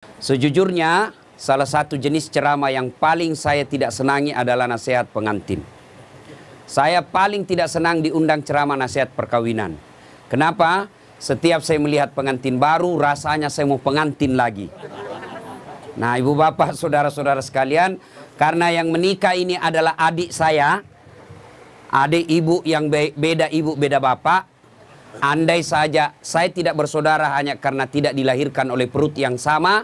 Sejujurnya, salah satu jenis ceramah yang paling saya tidak senangi adalah nasihat pengantin. Saya paling tidak senang diundang ceramah nasihat perkawinan. Kenapa? Setiap saya melihat pengantin baru, rasanya saya mau pengantin lagi. Nah, ibu bapak, saudara-saudara sekalian, karena yang menikah ini adalah adik saya, adik ibu yang beda ibu, beda bapak. Andai saja saya tidak bersaudara hanya karena tidak dilahirkan oleh perut yang sama,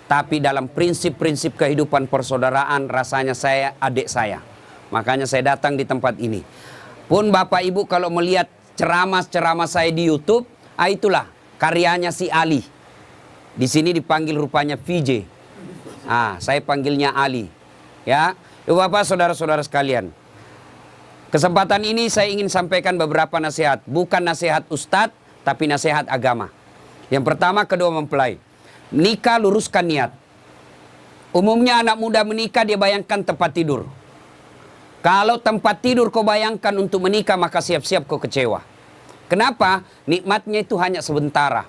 tapi dalam prinsip-prinsip kehidupan persaudaraan rasanya saya adik saya. Makanya saya datang di tempat ini. Pun Bapak Ibu kalau melihat ceramah-ceramah saya di YouTube, itulah karyanya si Ali. Di sini dipanggil rupanya VJ. Saya panggilnya Ali. Ya, Ibu Bapak, saudara-saudara sekalian. Kesempatan ini saya ingin sampaikan beberapa nasihat. Bukan nasihat ustadz, tapi nasihat agama. Yang pertama, kedua mempelai. Menikah, luruskan niat. Umumnya anak muda menikah dia bayangkan tempat tidur. Kalau tempat tidur kau bayangkan untuk menikah, maka siap-siap kau kecewa. Kenapa? Nikmatnya itu hanya sementara.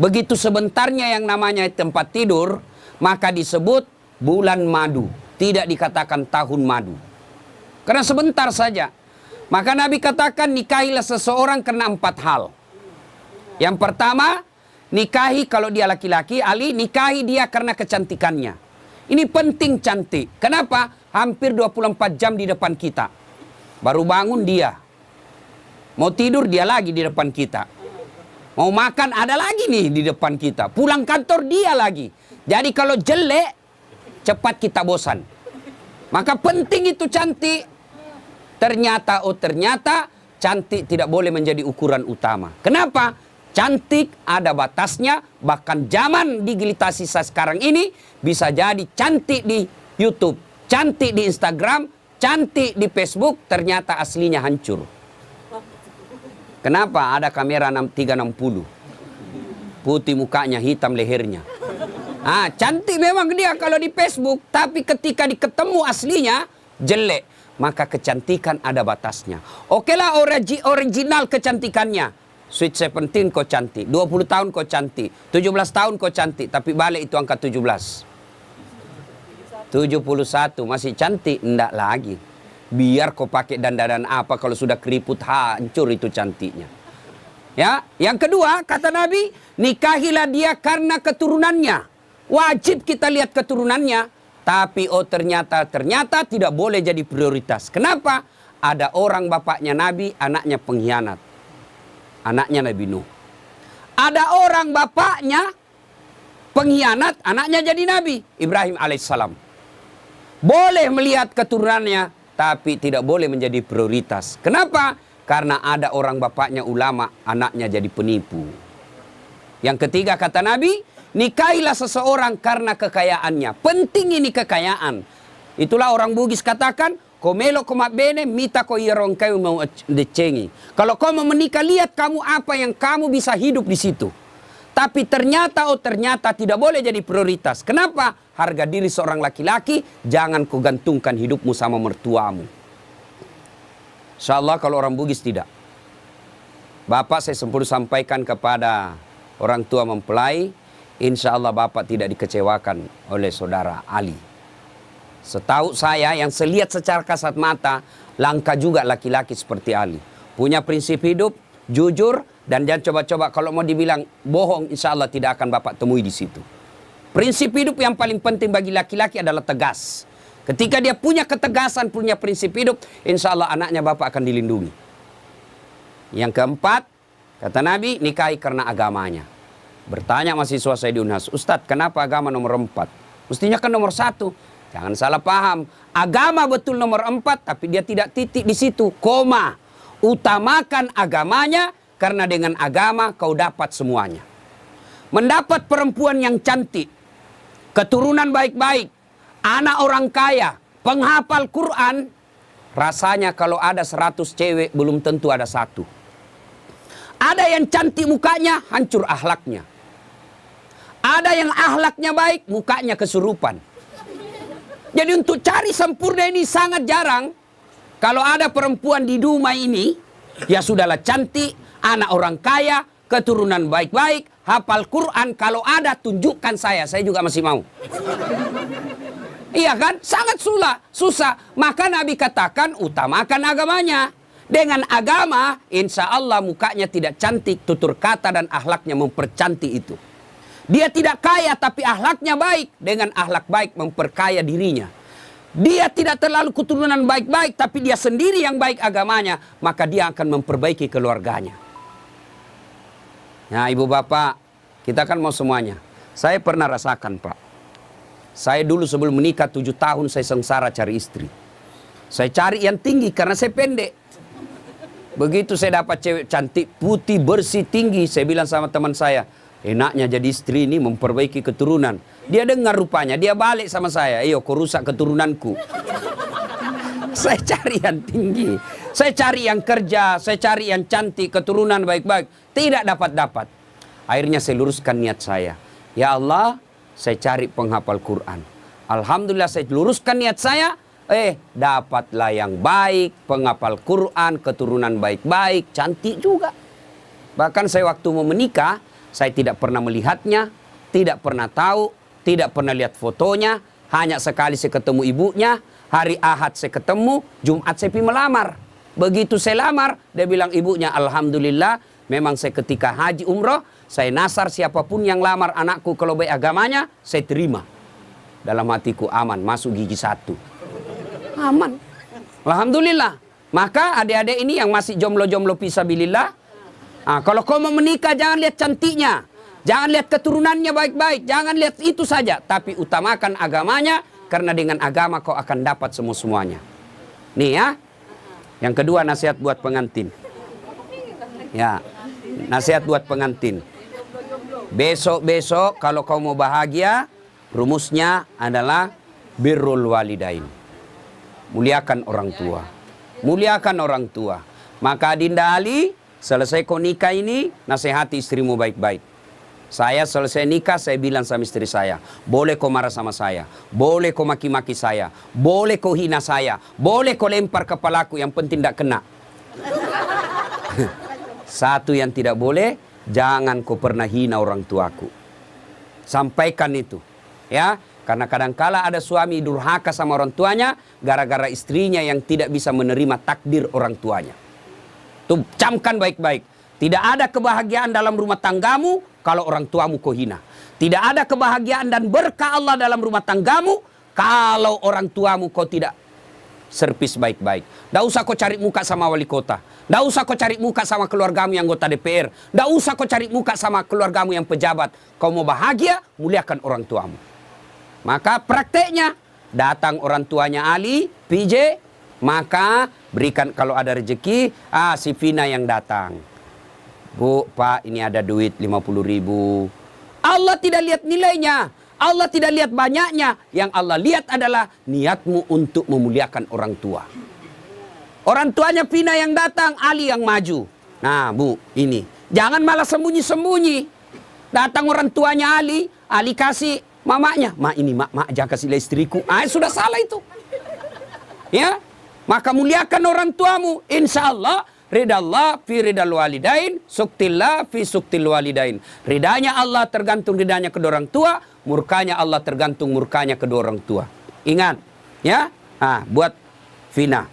Begitu sebentarnya yang namanya tempat tidur, maka disebut bulan madu. Tidak dikatakan tahun madu. Karena sebentar saja. Maka Nabi katakan nikahilah seseorang karena 4 hal. Yang pertama, nikahi kalau dia laki-laki, Ali nikahi dia karena kecantikannya. Ini penting cantik. Kenapa? Hampir 24 jam di depan kita. Baru bangun dia. Mau tidur dia lagi di depan kita. Mau makan ada lagi nih di depan kita. Pulang kantor dia lagi. Jadi kalau jelek, cepat kita bosan. Maka penting itu cantik. Ternyata cantik tidak boleh menjadi ukuran utama. Kenapa? Cantik ada batasnya, bahkan zaman digitalisasi sekarang ini bisa jadi cantik di YouTube, cantik di Instagram, cantik di Facebook, ternyata aslinya hancur. Kenapa? Ada kamera 360. Putih mukanya, hitam lehernya. Cantik memang dia kalau di Facebook, tapi ketika diketemu aslinya jelek. Maka kecantikan ada batasnya. Okelah original kecantikannya. Sweet 17 kau cantik, 20 tahun kau cantik, 17 tahun kau cantik, tapi balik itu angka 17. 71 masih cantik, enggak lagi. Biar kau pakai dandan apa kalau sudah keriput hancur itu cantiknya. Ya, yang kedua kata Nabi, nikahilah dia karena keturunannya. Wajib kita lihat keturunannya. Tapi ternyata tidak boleh jadi prioritas. Kenapa? Ada orang bapaknya Nabi, anaknya pengkhianat. Anaknya Nabi Nuh. Ada orang bapaknya pengkhianat, anaknya jadi Nabi. Ibrahim alaihissalam. Boleh melihat keturunannya, tapi tidak boleh menjadi prioritas. Kenapa? Karena ada orang bapaknya ulama, anaknya jadi penipu. Yang ketiga kata Nabi, nikahilah seseorang karena kekayaannya. Penting ini kekayaan. Itulah orang Bugis katakan, komelo komak bene, mita ko irong kayu mau decengi. Kalau kau mau menikah, lihat kamu apa yang kamu bisa hidup di situ. Tapi ternyata tidak boleh jadi prioritas. Kenapa? Harga diri seorang laki-laki, jangan kau gantungkan hidupmu sama mertuamu. Insyaallah kalau orang Bugis tidak. Bapak saya sempurna sampaikan kepada orang tua mempelai, insya Allah Bapak tidak dikecewakan oleh saudara Ali. Setahu saya yang selihat secara kasat mata, langka juga laki-laki seperti Ali. Punya prinsip hidup, jujur, dan jangan coba-coba kalau mau dibilang bohong, insya Allah tidak akan Bapak temui di situ. Prinsip hidup yang paling penting bagi laki-laki adalah tegas. Ketika dia punya ketegasan, punya prinsip hidup, insya Allah anaknya Bapak akan dilindungi. Yang keempat, kata Nabi, nikahi karena agamanya. Bertanya mahasiswa saya di Unhas, Ustadz kenapa agama nomor 4? Mestinya kan nomor 1. Jangan salah paham. Agama betul nomor 4, tapi dia tidak titik di situ. Koma. Utamakan agamanya, karena dengan agama kau dapat semuanya. Mendapat perempuan yang cantik, keturunan baik-baik, anak orang kaya, penghafal Quran, rasanya kalau ada 100 cewek belum tentu ada 1. Ada yang cantik mukanya, hancur akhlaknya. Ada yang akhlaknya baik, mukanya kesurupan. Jadi untuk cari sempurna ini sangat jarang. Kalau ada perempuan di Dumai ini, ya sudahlah cantik, anak orang kaya, keturunan baik-baik, hafal Quran, kalau ada tunjukkan saya juga masih mau. Iya kan? Sangat susah. Maka Nabi katakan utamakan agamanya. Dengan agama, insya Allah mukanya tidak cantik, tutur kata dan akhlaknya mempercantik itu. Dia tidak kaya tapi akhlaknya baik. Dengan akhlak baik memperkaya dirinya. Dia tidak terlalu keturunan baik-baik tapi dia sendiri yang baik agamanya. Maka dia akan memperbaiki keluarganya. Nah ibu bapak, kita kan mau semuanya. Saya pernah rasakan Pak. Saya dulu sebelum menikah 7 tahun saya sengsara cari istri. Saya cari yang tinggi karena saya pendek. Begitu saya dapat cewek cantik, putih, bersih, tinggi. Saya bilang sama teman saya, enaknya jadi istri ini memperbaiki keturunan. Dia dengar rupanya, dia balik sama saya. Iyo kau rusak keturunanku. Saya cari yang tinggi. Saya cari yang kerja, saya cari yang cantik, keturunan baik-baik. Tidak dapat-dapat. Akhirnya saya luruskan niat saya. Ya Allah, saya cari penghafal Quran. Alhamdulillah saya luruskan niat saya. Dapatlah yang baik, penghafal Quran, keturunan baik-baik, cantik juga. Bahkan saya waktu mau menikah, saya tidak pernah melihatnya, tidak pernah tahu, tidak pernah lihat fotonya. Hanya sekali saya ketemu ibunya, hari Ahad saya ketemu, Jumat saya pergi melamar. Begitu saya lamar, dia bilang ibunya, Alhamdulillah, memang saya ketika haji umroh, saya nasar siapapun yang lamar anakku kalau baik agamanya, saya terima. Dalam hatiku aman, masuk gigi 1. Aman. Alhamdulillah. Maka adik-adik ini yang masih jomblo-jomblo fisabilillah, kalau kau mau menikah jangan lihat cantiknya. Jangan lihat keturunannya baik-baik. Jangan lihat itu saja. Tapi utamakan agamanya, karena dengan agama kau akan dapat semua-semuanya. Nih ya. Yang kedua nasihat buat pengantin. Ya. Nasihat buat pengantin. Besok-besok kalau kau mau bahagia, rumusnya adalah birrul walidain. Muliakan orang tua. Muliakan orang tua. Maka Dinda Ali, selesai kau nikah ini, nasihati istrimu baik-baik. Saya selesai nikah, saya bilang sama istri saya, boleh kau marah sama saya, boleh kau maki-maki saya, boleh kau hina saya, boleh kau lempar kepalaku, yang penting tidak kena. Satu yang tidak boleh, jangan kau pernah hina orang tuaku. Sampaikan itu. Ya, karena kadangkala ada suami durhaka sama orang tuanya, gara-gara istrinya yang tidak bisa menerima takdir orang tuanya. Tuh, camkan baik-baik. Tidak ada kebahagiaan dalam rumah tanggamu kalau orang tuamu kau hina. Tidak ada kebahagiaan dan berkah Allah dalam rumah tanggamu kalau orang tuamu kau tidak servis baik-baik. Tidak usah kau cari muka sama wali kota. Tidak usah kau cari muka sama keluargamu yang anggota DPR. Tidak usah kau cari muka sama keluargamu yang pejabat. Kau mau bahagia, muliakan orang tuamu. Maka prakteknya, datang orang tuanya Ali, PJ, maka berikan kalau ada rezeki, si Vina yang datang. Bu, Pak, ini ada duit 50.000. Allah tidak lihat nilainya. Allah tidak lihat banyaknya. Yang Allah lihat adalah niatmu untuk memuliakan orang tua. Orang tuanya Vina yang datang, Ali yang maju. Nah, Bu, ini. Jangan malah sembunyi-sembunyi. Datang orang tuanya Ali, Ali kasih mamanya. Mak ini, mak jangan kasih istriku. Sudah salah itu. Ya, maka muliakan orang tuamu. Insya Allah, ridallah fi ridal walidain, suktillah fi suktil walidain. Ridanya Allah tergantung ridanya kedua orang tua, murkanya Allah tergantung murkanya kedua orang tua. Ingat, ya. Buat Vina.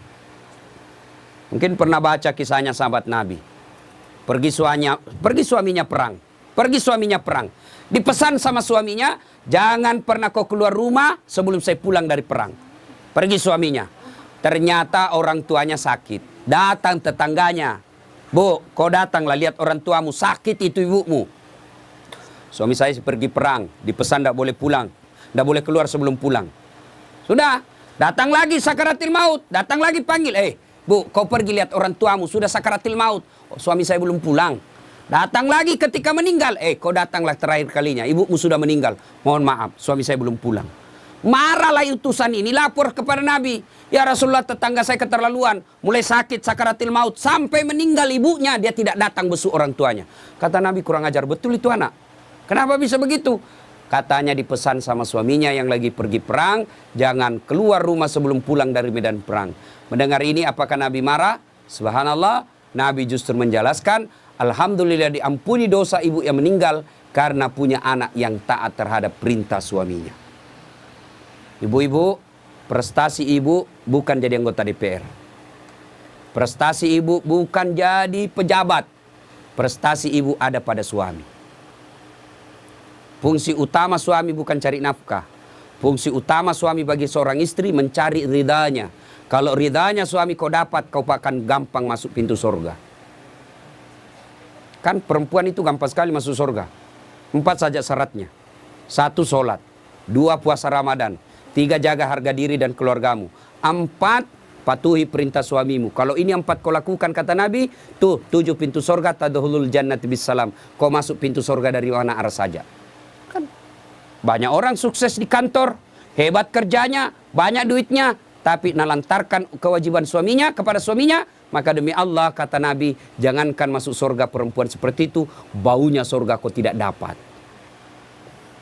Mungkin pernah baca kisahnya sahabat Nabi. Pergi suaminya perang. Pergi suaminya perang. Dipesan sama suaminya, jangan pernah kau keluar rumah sebelum saya pulang dari perang. Pergi suaminya. Ternyata orang tuanya sakit. Datang tetangganya. Bu, kau datanglah lihat orang tuamu sakit itu ibumu. Suami saya pergi perang. Dipesan tidak boleh pulang. Tidak boleh keluar sebelum pulang. Sudah. Datang lagi sakaratil maut. Datang lagi panggil. Bu, kau pergi lihat orang tuamu. Sudah sakaratil maut. Suami saya belum pulang. Datang lagi ketika meninggal. Kau datanglah terakhir kalinya. Ibumu sudah meninggal. Mohon maaf, suami saya belum pulang. Marahlah utusan ini, lapor kepada Nabi. Ya Rasulullah, tetangga saya keterlaluan. Mulai sakit, sakaratil maut. Sampai meninggal ibunya, dia tidak datang besuk orang tuanya. Kata Nabi, kurang ajar betul itu anak. Kenapa bisa begitu? Katanya dipesan sama suaminya yang lagi pergi perang. Jangan keluar rumah sebelum pulang dari medan perang. Mendengar ini, apakah Nabi marah? Subhanallah, Nabi justru menjelaskan, alhamdulillah diampuni dosa ibu yang meninggal karena punya anak yang taat terhadap perintah suaminya. Ibu-ibu, prestasi ibu bukan jadi anggota DPR. Prestasi ibu bukan jadi pejabat. Prestasi ibu ada pada suami. Fungsi utama suami bukan cari nafkah. Fungsi utama suami bagi seorang istri mencari ridhanya. Kalau ridhanya suami kau dapat, kau akan gampang masuk pintu surga. Kan perempuan itu gampang sekali masuk surga. 4 saja syaratnya. 1, sholat. 2, puasa Ramadan. 3, jaga harga diri dan keluargamu. 4, patuhi perintah suamimu. Kalau ini 4 kau lakukan, kata Nabi, tuh 7 pintu surga, tadkhulul jannati bisalam. Kau masuk pintu surga dari mana arah saja. Kan banyak orang sukses di kantor, hebat kerjanya, banyak duitnya, tapi nalantarkan kewajiban suaminya kepada suaminya, maka demi Allah, kata Nabi, jangankan masuk surga perempuan seperti itu, baunya surga kau tidak dapat.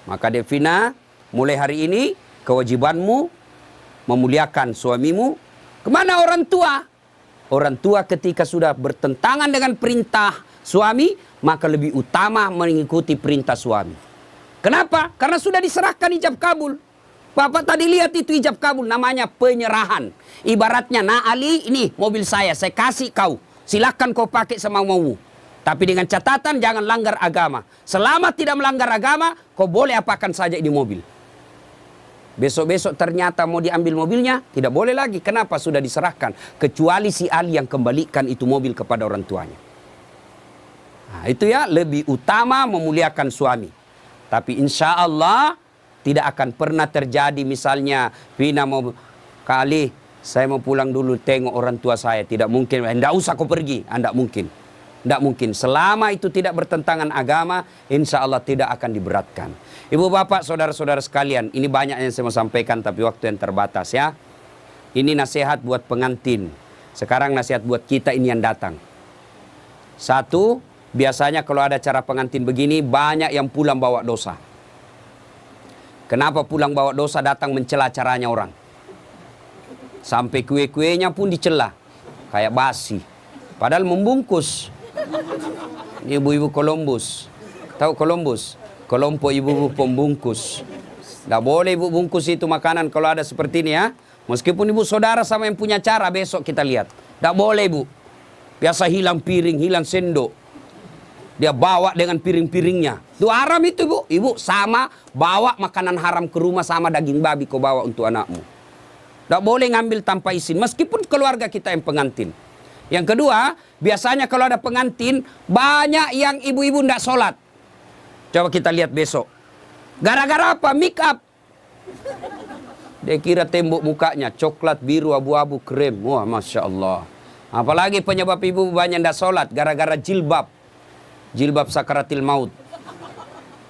Maka Devina, mulai hari ini kewajibanmu memuliakan suamimu. Kemana orang tua? Orang tua ketika sudah bertentangan dengan perintah suami, maka lebih utama mengikuti perintah suami. Kenapa? Karena sudah diserahkan ijab kabul. Bapak tadi lihat itu ijab kabul, namanya penyerahan. Ibaratnya, nah Ali, ini mobil saya kasih kau. Silakan kau pakai semau-maumu. Tapi dengan catatan jangan langgar agama. Selama tidak melanggar agama, kau boleh apakan saja ini mobil. Besok-besok ternyata mau diambil mobilnya, tidak boleh lagi. Kenapa? Sudah diserahkan. Kecuali si Ali yang kembalikan itu mobil kepada orang tuanya. Nah, itu ya, lebih utama memuliakan suami. Tapi insya Allah tidak akan pernah terjadi misalnya Vina mau kali saya mau pulang dulu tengok orang tua saya. Tidak mungkin. Tidak usah kau pergi. Tidak mungkin. Tidak mungkin. Selama itu tidak bertentangan agama, insya Allah tidak akan diberatkan. Ibu bapak saudara-saudara sekalian, ini banyak yang saya mau sampaikan tapi waktu yang terbatas ya. Ini nasihat buat pengantin. Sekarang nasihat buat kita ini yang datang. 1, biasanya kalau ada acara pengantin begini, banyak yang pulang bawa dosa. Kenapa pulang bawa dosa? Datang mencela acaranya orang. Sampai kue-kuenya pun dicela. Kayak basi. Padahal membungkus. Ini ibu-ibu Columbus. Tahu Columbus? Kelompok ibu-ibu pembungkus. Tidak boleh ibu bungkus itu makanan kalau ada seperti ini ya. Meskipun ibu saudara sama yang punya cara, besok kita lihat. Tidak boleh ibu. Biasa hilang piring, hilang sendok. Dia bawa dengan piring-piringnya. Itu haram itu ibu. Ibu sama bawa makanan haram ke rumah sama daging babi kau bawa untuk anakmu. Tidak boleh ngambil tanpa izin. Meskipun keluarga kita yang pengantin. Yang kedua, biasanya kalau ada pengantin, banyak yang ibu-ibu tidak sholat. Coba kita lihat besok. Gara-gara apa? Make up. Dia kira tembok mukanya coklat, biru, abu-abu, krem. Wah, Masya Allah. Apalagi penyebab ibu banyak tidak sholat. Gara-gara jilbab. Jilbab sakaratil maut.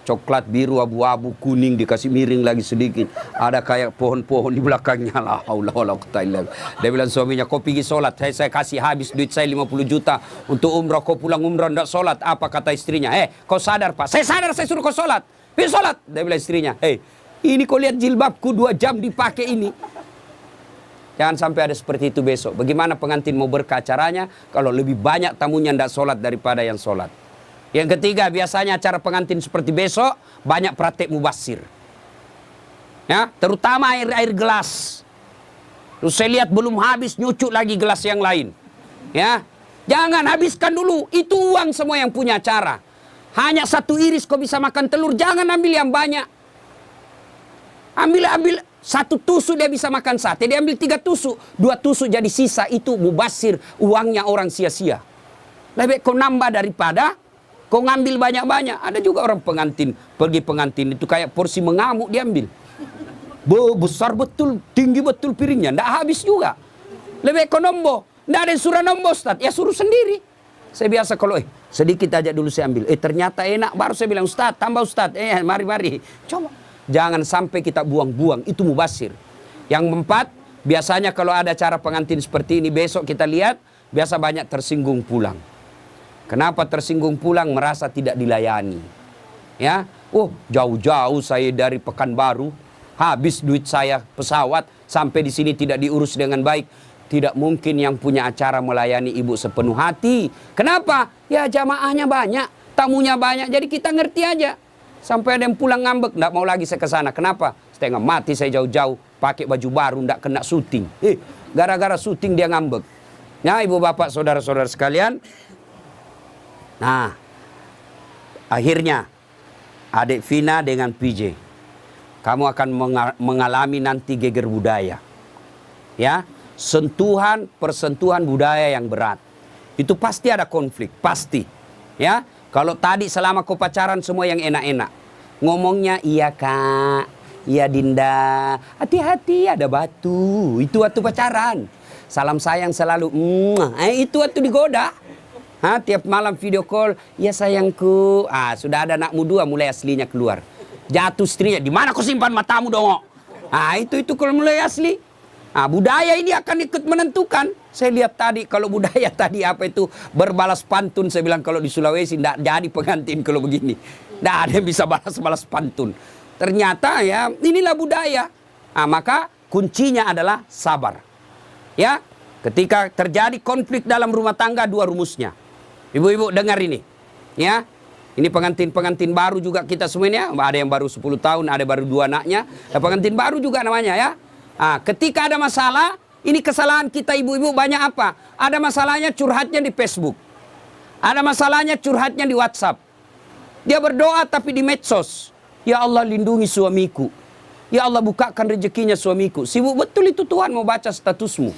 Coklat, biru, abu-abu, kuning, dikasih miring lagi sedikit. Ada kayak pohon-pohon di belakangnya. La haula wala quwwata illa billah. Dia bilang suaminya, kau pergi sholat. Saya kasih habis duit saya 50 juta untuk umrah. Kau pulang umrah tidak sholat. Apa kata istrinya? Kau sadar Pak? Saya sadar, saya suruh kau sholat. Pergi sholat. Dia bilang istrinya, ini kau lihat jilbabku 2 jam dipakai ini. Jangan sampai ada seperti itu besok. Bagaimana pengantin mau berkah acaranya kalau lebih banyak tamunya tidak sholat daripada yang sholat. Yang ketiga, biasanya acara pengantin seperti besok, banyak praktek mubasir. Ya, terutama air gelas. Terus saya lihat belum habis, nyucuk lagi gelas yang lain. Ya, jangan habiskan dulu. Itu uang semua yang punya acara. Hanya 1 iris kau bisa makan telur, jangan ambil yang banyak. Ambil 1 tusuk dia bisa makan sate, dia ambil 3 tusuk. 2 tusuk jadi sisa, itu mubasir, uangnya orang sia-sia. Lebih kau nambah daripada kau ngambil banyak-banyak. Ada juga orang pengantin, pergi pengantin itu kayak porsi mengamuk diambil. Besar betul, tinggi betul piringnya. Tidak habis juga. Lebih ekonombo. Tidak ada yang suruh nombor Ustaz. Ya suruh sendiri. Saya biasa kalau sedikit aja dulu saya ambil. Ternyata enak. Baru saya bilang Ustaz, tambah Ustaz. Mari. Coba. Jangan sampai kita buang-buang. Itu mubasir. Yang 4, biasanya kalau ada acara pengantin seperti ini, besok kita lihat, biasa banyak tersinggung pulang. Kenapa tersinggung pulang? Merasa tidak dilayani. Ya, jauh-jauh saya dari Pekanbaru, habis duit saya pesawat, sampai di sini tidak diurus dengan baik. Tidak mungkin yang punya acara melayani ibu sepenuh hati. Kenapa? Ya jamaahnya banyak, tamunya banyak, jadi kita ngerti aja. Sampai ada yang pulang ngambek, nggak mau lagi saya ke sana. Kenapa? Setengah mati saya jauh-jauh, pakai baju baru, nggak kena syuting. Gara-gara syuting dia ngambek. Nah, ibu bapak, saudara-saudara sekalian. Nah, akhirnya adik Vina dengan PJ, kamu akan mengalami nanti geger budaya. Ya, persentuhan budaya yang berat. Itu pasti ada konflik, pasti. Ya, kalau tadi selama kau pacaran semua yang enak-enak. Ngomongnya iya kak, iya Dinda, hati-hati ada batu. Itu waktu pacaran. Salam sayang selalu, itu waktu digoda. Tiap malam video call, ya sayangku. Sudah ada anakmu 2 mulai aslinya keluar. Jatuh istrinya, di mana kau simpan matamu dong? Itu kalau mulai asli. Budaya ini akan ikut menentukan. Saya lihat tadi kalau budaya tadi apa itu berbalas pantun. Saya bilang kalau di Sulawesi tidak jadi pengantin kalau begini. Tidak ada yang bisa balas-balas pantun. Ternyata ya inilah budaya. Maka kuncinya adalah sabar. Ya, ketika terjadi konflik dalam rumah tangga 2 rumusnya. Ibu-ibu dengar ini. Ya, ini pengantin-pengantin baru juga kita semuanya. Ada yang baru 10 tahun, ada baru 2 anaknya. Pengantin baru juga namanya ya. Ketika ada masalah, ini kesalahan kita ibu-ibu banyak apa? Ada masalahnya curhatnya di Facebook. Ada masalahnya curhatnya di WhatsApp. Dia berdoa tapi di medsos. Ya Allah lindungi suamiku. Ya Allah bukakan rezekinya suamiku. Sibuk betul itu Tuhan mau baca statusmu.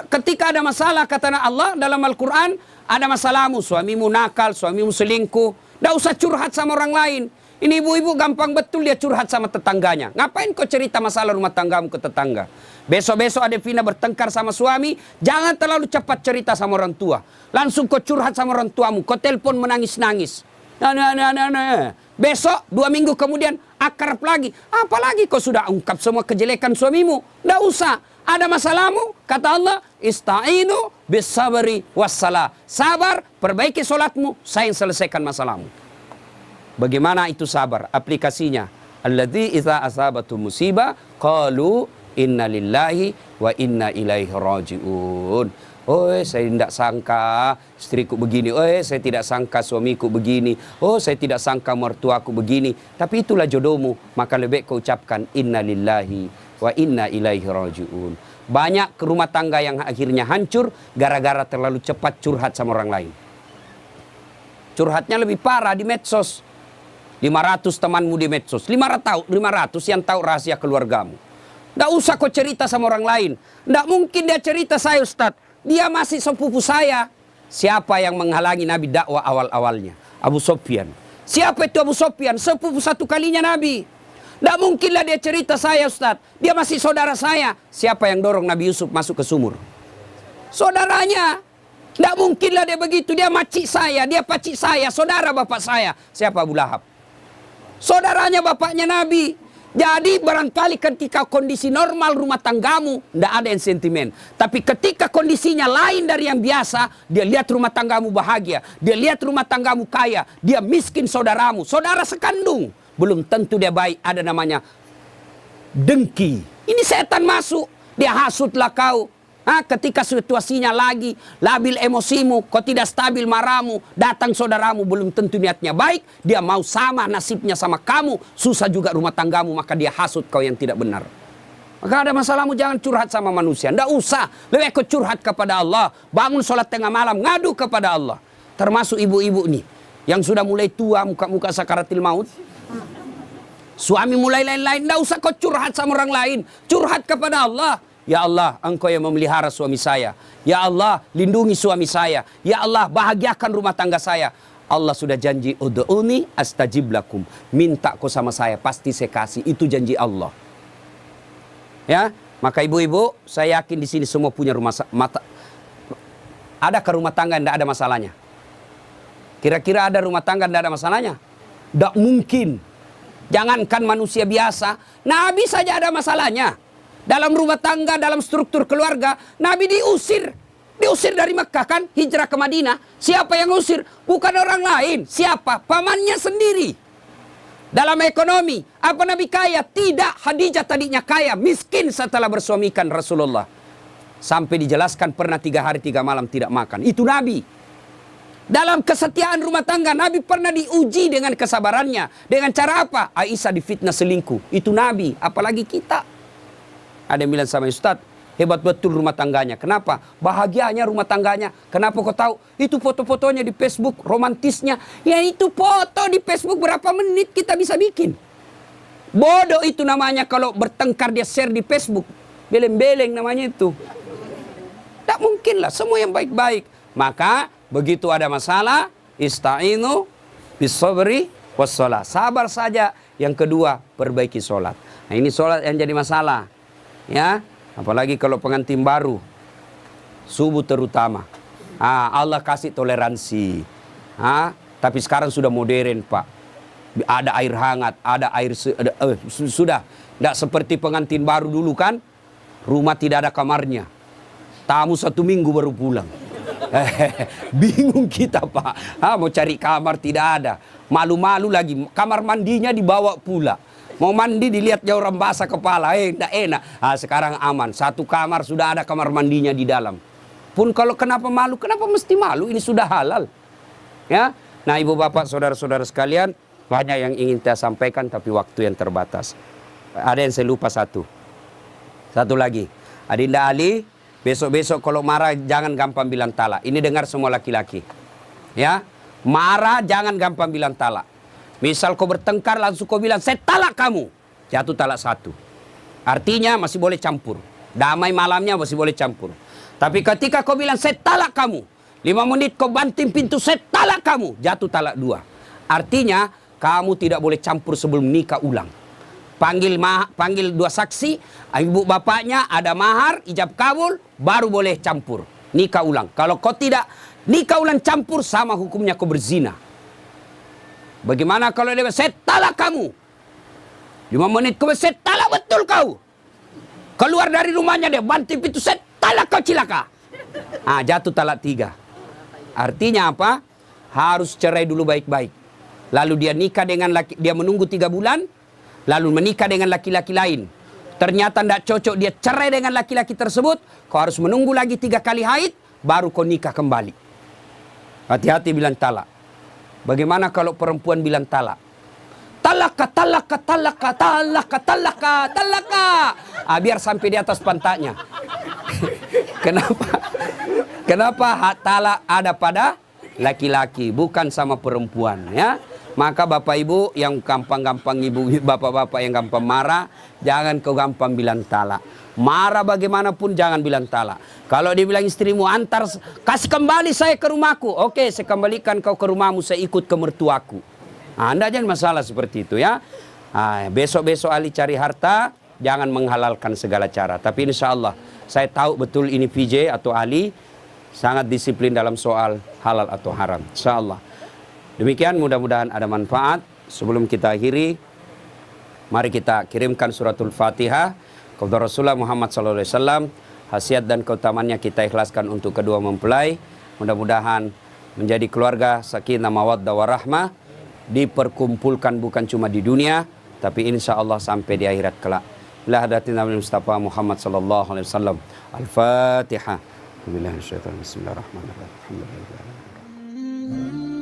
Ketika ada masalah kata Allah dalam Al-Quran, ada masalahmu, suamimu nakal, suamimu selingkuh. Tidak usah curhat sama orang lain. Ini ibu-ibu gampang betul dia curhat sama tetangganya. Ngapain kau cerita masalah rumah tanggamu ke tetangga? Besok-besok ada Vina bertengkar sama suami, jangan terlalu cepat cerita sama orang tua. Langsung kau curhat sama orang tuamu, kau telepon menangis-nangis. Besok 2 minggu kemudian akrab lagi. Apalagi kau sudah ungkap semua kejelekan suamimu. Tidak usah. Ada masalahmu, kata Allah, ista'inu bisabri wassalah. Sabar, perbaiki solatmu, saya yang selesaikan masalahmu. Bagaimana itu sabar? Aplikasinya. Alladzi idza asabatu musibah qalu inna lillahi wa inna ilaihi rajiun. Saya tidak sangka istriku begini. Saya tidak sangka suamiku begini. Saya tidak sangka mertuaku begini. Tapi itulah jodohmu. Maka lebih kau ucapkan inna lillahi wa inna ilaihi rajiun. Banyak rumah tangga yang akhirnya hancur gara-gara terlalu cepat curhat sama orang lain. Curhatnya lebih parah di medsos. 500 temanmu di medsos. 500 yang tahu rahasia keluargamu. Tidak usah kau cerita sama orang lain. Tidak mungkin dia cerita saya Ustaz. Dia masih sepupu saya. Siapa yang menghalangi Nabi dakwah awal-awalnya? Abu Sufyan. Siapa itu Abu Sufyan? Sepupu 1 kalinya Nabi. Tidak mungkinlah dia cerita saya Ustaz. Dia masih saudara saya. Siapa yang dorong Nabi Yusuf masuk ke sumur? Saudaranya. Tidak mungkinlah dia begitu. Dia makcik saya, dia pacik saya, saudara bapak saya. Siapa? Abu Lahab. Saudaranya bapaknya Nabi. Jadi barangkali ketika kondisi normal rumah tanggamu, tidak ada yang sentimen. Tapi ketika kondisinya lain dari yang biasa, dia lihat rumah tanggamu bahagia. Dia lihat rumah tanggamu kaya. Dia miskin saudaramu. Saudara sekandung. Belum tentu dia baik. Ada namanya dengki. Ini setan masuk. Dia hasutlah kau. Ketika situasinya lagi labil emosimu, kau tidak stabil marahmu, datang saudaramu belum tentu niatnya baik, dia mau sama nasibnya sama kamu, susah juga rumah tanggamu, maka dia hasut kau yang tidak benar. Maka ada masalahmu jangan curhat sama manusia, tidak usah, lebih kau curhat kepada Allah, bangun sholat tengah malam, ngadu kepada Allah. Termasuk ibu-ibu nih, yang sudah mulai tua, muka-muka sakaratil maut, suami mulai lain-lain, tidak usah kau curhat sama orang lain, curhat kepada Allah. Ya Allah, Engkau yang memelihara suami saya. Ya Allah, lindungi suami saya. Ya Allah, bahagiakan rumah tangga saya. Allah sudah janji, ud'uni astajib lakum. Minta kau sama saya, pasti saya kasih. Itu janji Allah. Ya, maka ibu-ibu, saya yakin di sini semua punya adakah rumah tangga yang tidak ada masalahnya? Kira-kira ada rumah tangga yang tidak ada masalahnya? Tidak mungkin. Jangankan manusia biasa, Nabi saja ada masalahnya. Dalam rumah tangga, dalam struktur keluarga, Nabi diusir. Diusir dari Mekah kan, hijrah ke Madinah. Siapa yang usir? Bukan orang lain. Siapa? Pamannya sendiri. Dalam ekonomi, apa Nabi kaya? Tidak, Khadijah tadinya kaya, miskin setelah bersuamikan Rasulullah. Sampai dijelaskan pernah 3 hari 3 malam tidak makan. Itu Nabi. Dalam kesetiaan rumah tangga, Nabi pernah diuji dengan kesabarannya. Dengan cara apa? Aisyah difitnah selingkuh. Itu Nabi, apalagi kita. Ada yang bilang sama Ustadz, hebat betul rumah tangganya. Kenapa? Bahagianya rumah tangganya. Kenapa kau tahu? Itu foto-fotonya di Facebook, romantisnya. Ya itu foto di Facebook berapa menit kita bisa bikin. Bodoh itu namanya kalau bertengkar dia share di Facebook. Beleng-beleng namanya itu. Tak mungkin lah, semua yang baik-baik. Maka begitu ada masalah, ista'inu bis-sabri was-shalah. Sabar saja. Yang kedua, perbaiki sholat. Nah, ini sholat yang jadi masalah. Ya, apalagi kalau pengantin baru. Subuh terutama. Allah kasih toleransi. Tapi sekarang sudah modern, Pak. Ada air hangat, ada air sudah. Tidak seperti pengantin baru dulu kan. Rumah tidak ada kamarnya. Tamu 1 minggu baru pulang. Bingung kita, Pak. Mau cari kamar tidak ada. Malu-malu lagi. Kamar mandinya dibawa pula. Mau mandi dilihat jauh orang basah kepala. Tidak enak. Sekarang aman. 1 kamar sudah ada kamar mandinya di dalam. Pun kalau kenapa malu? Kenapa mesti malu? Ini sudah halal. Ya. Nah, ibu bapak, saudara-saudara sekalian, banyak yang ingin saya sampaikan tapi waktu yang terbatas. Ada yang saya lupa satu lagi. Adinda Ali, besok-besok kalau marah jangan gampang bilang talak. Ini dengar semua laki-laki. Ya, marah jangan gampang bilang talak. Misal kau bertengkar langsung kau bilang saya talak kamu. Jatuh talak 1. Artinya masih boleh campur. Damai malamnya masih boleh campur. Tapi ketika kau bilang saya talak kamu, 5 menit kau banting pintu saya talak kamu, jatuh talak 2. Artinya kamu tidak boleh campur sebelum nikah ulang. Panggil 2 saksi, ibu bapaknya, ada mahar, ijab kabul, baru boleh campur. Nikah ulang. Kalau kau tidak nikah ulang campur, sama hukumnya kau berzina. Bagaimana kalau dia saya talak kamu? 5 menit kau saya talak betul kau. Keluar dari rumahnya dia banting pintu, saya talak kau cilaka. Jatuh talak 3. Artinya apa? Harus cerai dulu baik-baik. Lalu dia nikah dengan dia menunggu 3 bulan. Lalu menikah dengan laki-laki lain. Ternyata tidak cocok, dia cerai dengan laki-laki tersebut. Kau harus menunggu lagi 3 kali haid, baru kau nikah kembali. Hati-hati bilang talak. Bagaimana kalau perempuan bilang talak? Talaka, talaka, talaka, talaka, talaka, talaka. Biar sampai di atas pantatnya. Kenapa hak talak ada pada laki-laki, bukan sama perempuan, ya? Maka bapak ibu yang gampang-gampang, ibu bapak-bapak yang gampang marah, jangan kau gampang bilang talak. Marah bagaimanapun jangan bilang talak. Kalau dia bilang istrimu antar, kasih kembali saya ke rumahku. Oke, saya kembalikan kau ke rumahmu, saya ikut ke mertuaku. Anda jangan masalah seperti itu, ya. Besok-besok Ali cari harta, jangan menghalalkan segala cara. Tapi insya Allah, saya tahu betul ini PJ atau Ali sangat disiplin dalam soal halal atau haram. Insya Allah. Demikian, mudah-mudahan ada manfaat. Sebelum kita akhiri, mari kita kirimkan suratul Fatihah kepada Rasulullah Muhammad SAW. Khasiat dan keutamannya kita ikhlaskan untuk kedua mempelai. Mudah-mudahan menjadi keluarga sakinah mawaddah warahmah, diperkumpulkan bukan cuma di dunia, tapi insya Allah sampai di akhirat kelak. Bila hadatin Nabi Mustafa Muhammad SAW. Al-Fatihah. Bismillahirrahmanirrahim.